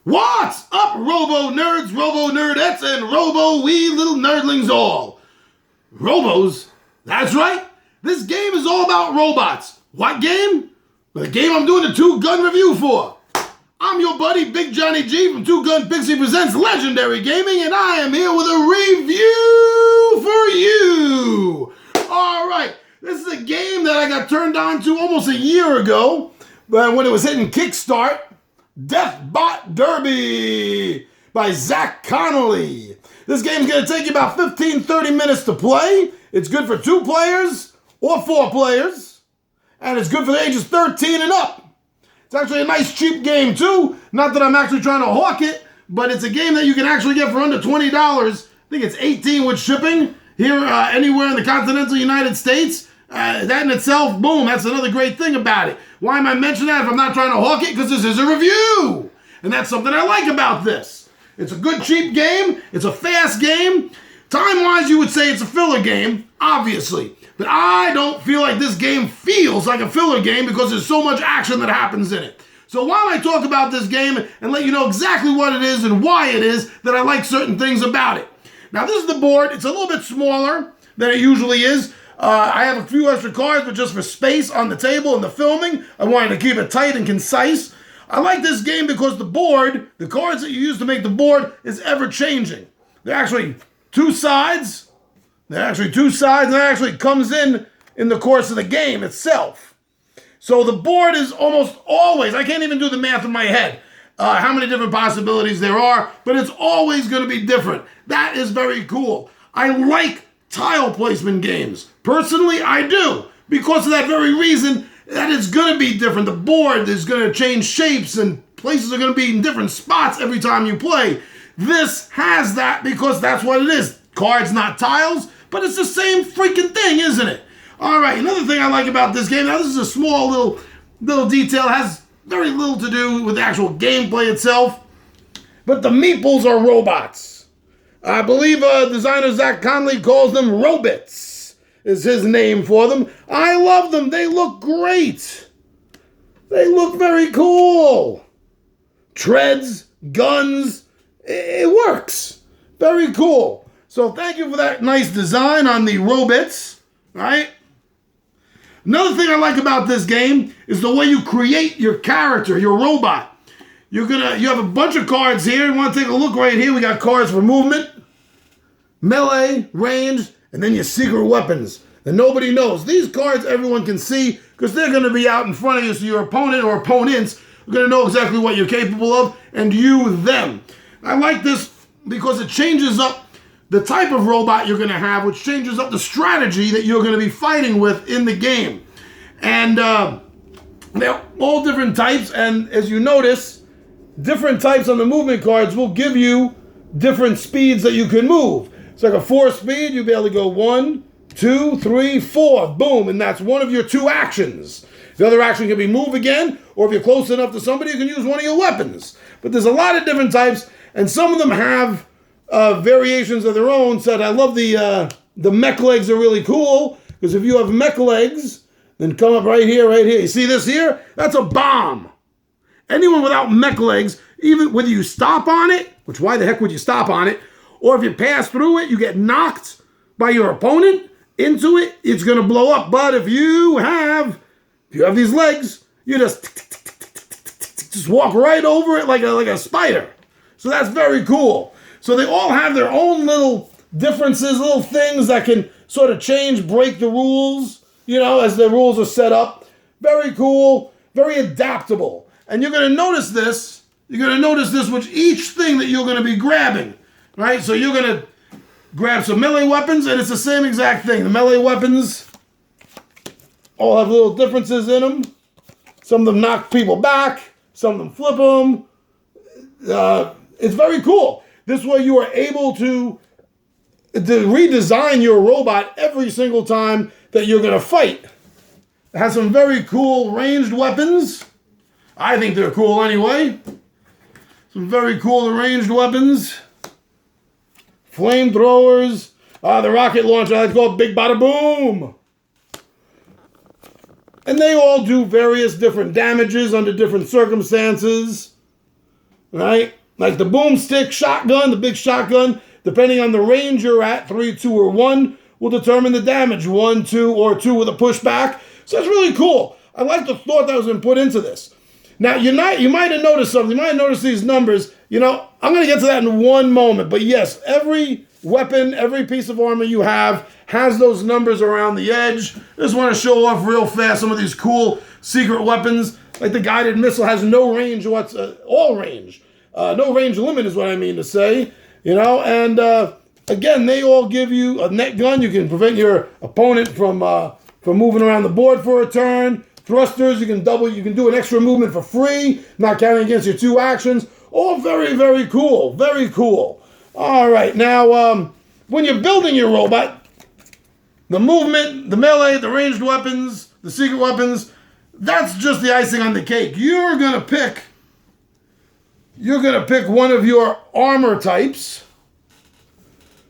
What's up, robo-nerds, robo-nerdettes, and robo-wee little nerdlings all? Robos? That's right. This game is all about robots. What game? The game I'm doing a two-gun review for. I'm your buddy, Big Johnny G from Two Gun Pixie Presents Legendary Gaming, and I am here with a review for you. All right. This is a game that I got turned on to almost a year ago when it was hitting Kickstart. Deathbot Derby by Zach Connelly. This game's going to take you about 15-30 minutes to play. It's good for 2 players or 4 players. And it's good for the ages 13 and up. It's actually a nice cheap game too. Not that I'm actually trying to hawk it, but it's a game that you can actually get for under $20. I think it's $18 with shipping here anywhere in the continental United States. That in itself, boom, that's another great thing about it. Why am I mentioning that if I'm not trying to hawk it? Because this is a review. And that's something I like about this. It's a good, cheap game. It's a fast game. Time-wise, you would say it's a filler game, obviously. But I don't feel like this game feels like a filler game because there's so much action that happens in it. So while I talk about this game and let you know exactly what it is and why it is that I like certain things about it. Now, this is the board. It's a little bit smaller than it usually is. I have a few extra cards, but just for space on the table and the filming, I wanted to keep it tight and concise. I like this game because the board, the cards that you use to make the board, is ever-changing. They're actually 2 sides. And that actually comes in the course of the game itself. So the board is almost always, I can't even do the math in my head, how many different possibilities there are, but it's always going to be different. That is very cool. I like tile placement games. Personally, I do. Because of that very reason, that it's going to be different. The board is going to change shapes and places are going to be in different spots every time you play. This has that because that's what it is. Cards, not tiles, but it's the same freaking thing, isn't it? All right, another thing I like about this game, now this is a small little detail, has very little to do with the actual gameplay itself, but the meeples are robots. I believe designer Zach Connelly calls them Robits, is his name for them. I love them. They look great. They look very cool. Treads, guns, it works. Very cool. So thank you for that nice design on the Robits, right? Another thing I like about this game is the way you create your character, your robot. You have a bunch of cards here. You want to take a look right here. We got cards for movement, melee, range, and then your secret weapons that nobody knows. These cards everyone can see because they're going to be out in front of you, so your opponent or opponents are going to know exactly what you're capable of, and you them. I like this because it changes up the type of robot you're going to have, which changes up the strategy that you're going to be fighting with in the game. And they're all different types, and as you notice, different types on the movement cards will give you different speeds that you can move. It's like a 4 speed, you'll be able to go 1, 2, 3, 4, boom, and that's one of your 2 actions. The other action can be move again, or if you're close enough to somebody, you can use one of your weapons. But there's a lot of different types, and some of them have variations of their own. So I love the mech legs are really cool, because if you have mech legs, then come up right here. You see this here? That's a bomb. Anyone without mech legs, even whether you stop on it, which why the heck would you stop on it, or if you pass through it, you get knocked by your opponent into it, it's going to blow up. But if you have these legs, you just walk right over it like a spider. So that's very cool. So they all have their own little differences, little things that can sort of change, break the rules, as the rules are set up. Very cool, very adaptable. And you're going to notice this. With each thing that you're going to be grabbing, right? So you're going to grab some melee weapons, and it's the same exact thing. The melee weapons all have little differences in them. Some of them knock people back. Some of them flip them. It's very cool. This way you are able to redesign your robot every single time that you're going to fight. It has some very cool ranged weapons. I think they're cool anyway. Some very cool ranged weapons. Flamethrowers. The rocket launcher, I like to call it Big Bada Boom. And they all do various different damages under different circumstances. right? Like the boomstick shotgun, the big shotgun, depending on the range you're at, 3, 2, or 1, will determine the damage, 1, 2, or 2 with a pushback. So it's really cool. I like the thought that was been put into this. Now, you might have noticed something. You might have noticed these numbers. You know, I'm going to get to that in one moment. But yes, every weapon, every piece of armor you have has those numbers around the edge. I just want to show off real fast some of these cool secret weapons. Like the guided missile has no range, all range. No range limit is what I mean to say. You know, and again, they all give you a net gun. You can prevent your opponent from moving around the board for a turn. Thrusters, you can do an extra movement for free, not counting against your 2 actions. All very, very cool. Very cool. All right, now, when you're building your robot, the movement, the melee, the ranged weapons, the secret weapons, that's just the icing on the cake. You're gonna pick one of your armor types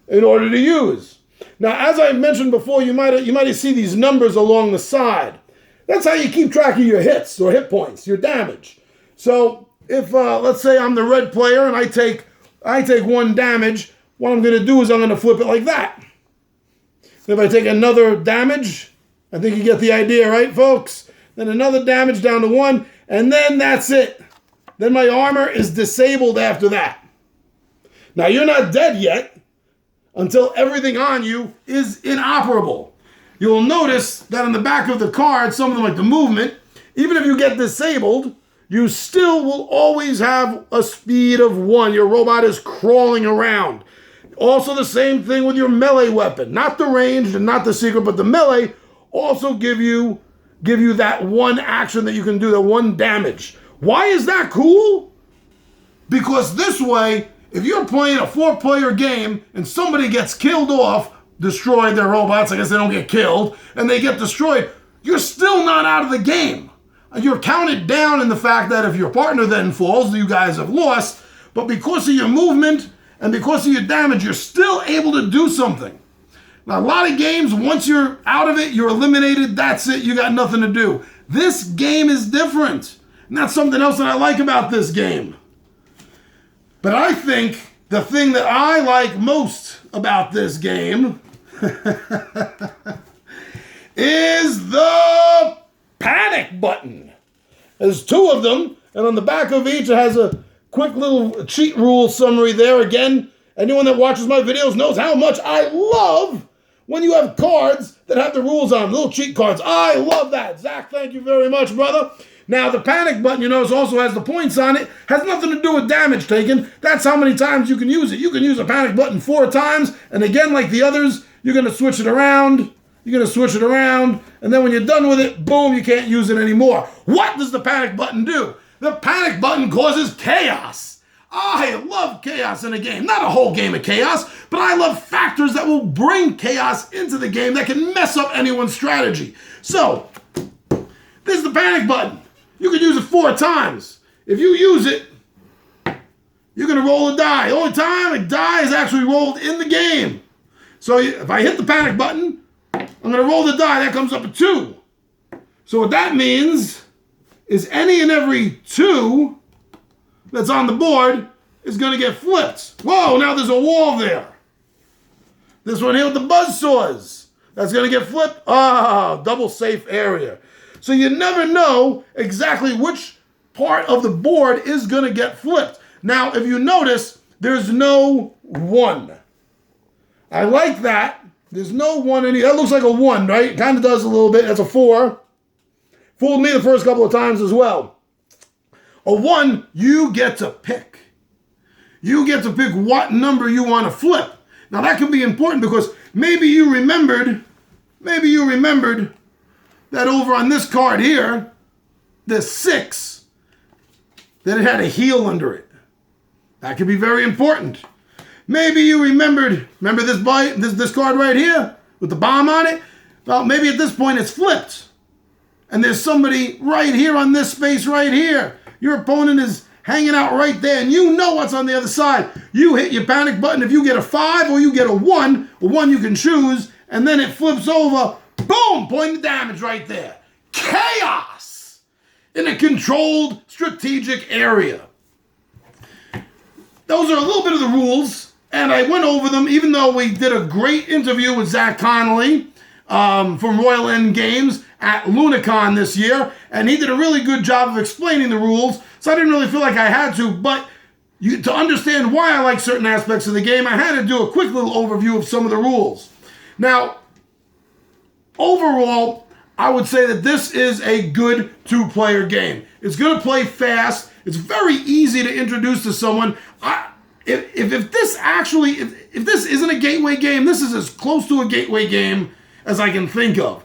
in order to use. Now, as I mentioned before, you might see these numbers along the side. That's how you keep track of your hits or hit points, your damage. So if, let's say I'm the red player and I take 1 damage, what I'm going to do is I'm going to flip it like that. If I take another damage, I think you get the idea, right, folks? Then another damage down to 1, and then that's it. Then my armor is disabled after that. Now, you're not dead yet until everything on you is inoperable. You'll notice that on the back of the card, something like the movement, even if you get disabled, you still will always have a speed of 1. Your robot is crawling around. Also the same thing with your melee weapon. Not the ranged and not the secret, but the melee also give you that 1 action that you can do, that 1 damage. Why is that cool? Because this way, if you're playing a 4-player game and somebody gets killed off, destroyed their robots, I guess they don't get killed, and they get destroyed, you're still not out of the game. You're counted down in the fact that if your partner then falls, you guys have lost, but because of your movement and because of your damage, you're still able to do something. Now, a lot of games, once you're out of it, you're eliminated, that's it, you got nothing to do. This game is different, and that's something else that I like about this game. But I think the thing that I like most about this game is the panic button. There's 2 of them, and on the back of each it has a quick little cheat rule summary there. Again, anyone that watches my videos knows how much I love when you have cards that have the rules on them, little cheat cards. I love that. Zach, thank you very much, brother. Now, the panic button, you notice, also has the points on it. Has nothing to do with damage taken. That's how many times you can use it. You can use a panic button 4 times, and again, like the others, you're going to switch it around. And then when you're done with it, boom, you can't use it anymore. What does the panic button do? The panic button causes chaos. I love chaos in a game. Not a whole game of chaos, but I love factors that will bring chaos into the game that can mess up anyone's strategy. So, this is the panic button. You can use it 4 times. If you use it, you're going to roll a die. The only time a die is actually rolled in the game. So if I hit the panic button, I'm going to roll the die. That comes up a 2. So what that means is any and every 2 that's on the board is going to get flipped. Whoa, now there's a wall there. This one here with the buzzsaws, that's going to get flipped. Double safe area. So you never know exactly which part of the board is going to get flipped. Now, if you notice, there's no 1. I like that. There's no 1 in here. That looks like a 1, right? It kind of does a little bit. That's a 4. Fooled me the first couple of times as well. A 1, you get to pick. You get to pick what number you want to flip. Now, that can be important because maybe you remembered that over on this card here, the 6, that it had a heel under it. That could be very important. Maybe you remember this card right here with the bomb on it? Well, maybe at this point it's flipped. And there's somebody right here on this space right here. Your opponent is hanging out right there, and you know what's on the other side. You hit your panic button. If you get a 5 or you get a 1 you can choose, and then it flips over. Boom! Point of damage right there. Chaos in a controlled strategic area. those are a little bit of the rules, and I went over them, even though we did a great interview with Zach Connelly from Royal End Games at LunaCon this year, and he did a really good job of explaining the rules, so I didn't really feel like I had to, but to understand why I like certain aspects of the game, I had to do a quick little overview of some of the rules. Now, overall, I would say that this is a good two-player game. It's going to play fast. It's very easy to introduce to someone. If this isn't a gateway game, this is as close to a gateway game as I can think of.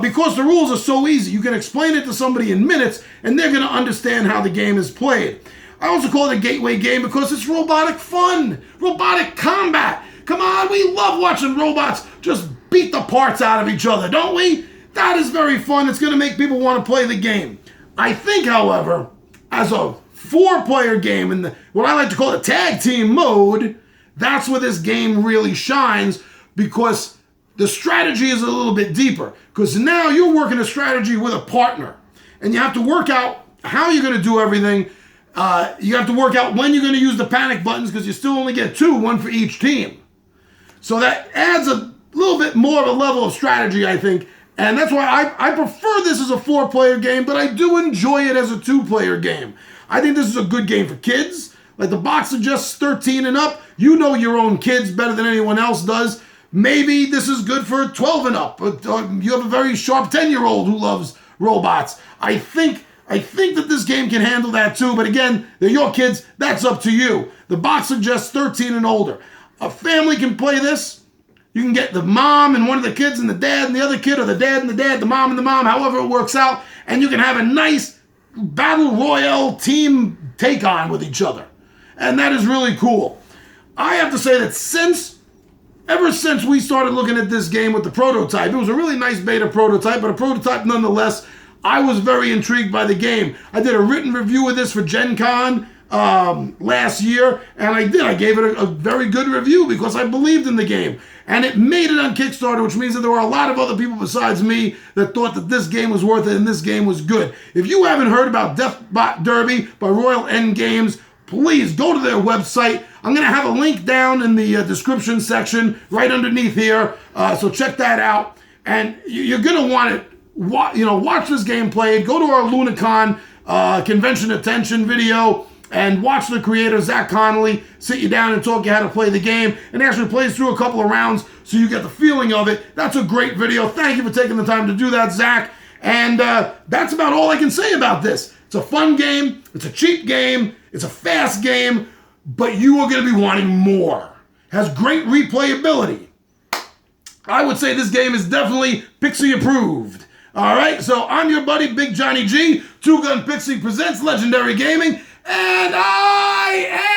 Because the rules are so easy. You can explain it to somebody in minutes, and they're going to understand how the game is played. I also call it a gateway game because it's robotic fun, robotic combat. Come on, we love watching robots just beat the parts out of each other, don't we? That is very fun. It's going to make people want to play the game. I think, however, as a 4-player game in what I like to call the tag team mode, that's where this game really shines because the strategy is a little bit deeper. Because now you're working a strategy with a partner, and you have to work out how you're going to do everything. You have to work out when you're going to use the panic buttons because you still only get 2, 1 for each team. So that adds a little bit more of a level of strategy, I think. And that's why I prefer this as a 4-player game, but I do enjoy it as a 2-player game. I think this is a good game for kids. Like the box suggests 13 and up. You know your own kids better than anyone else does. Maybe this is good for 12 and up. But you have a very sharp 10-year-old who loves robots. I think that this game can handle that too, but again, they're your kids. That's up to you. The box suggests 13 and older. A family can play this. You can get the mom and one of the kids and the dad and the other kid, or the dad and the dad, the mom and the mom, however it works out, and you can have a nice battle royale team take-on with each other. And that is really cool. I have to say that ever since we started looking at this game with the prototype, it was a really nice beta prototype, but a prototype nonetheless. I was very intrigued by the game. I did a written review of this for Gen Con last year, and I gave it a very good review because I believed in the game. And it made it on Kickstarter, which means that there were a lot of other people besides me that thought that this game was worth it and this game was good. If you haven't heard about Deathbot Derby by Royal End Games, please go to their website. I'm going to have a link down in the description section right underneath here, so check that out. And you're going to want to watch this game played. Go to our LunaCon convention attention video and watch the creator, Zach Connelly, sit you down and talk you how to play the game, and actually plays through a couple of rounds so you get the feeling of it. That's a great video. Thank you for taking the time to do that, Zach. And that's about all I can say about this. It's a fun game. It's a cheap game. It's a fast game. But you are going to be wanting more. Has great replayability. I would say this game is definitely Pixie approved. All right, so I'm your buddy, Big Johnny G. Two Gun Pixie presents Legendary Gaming, and I am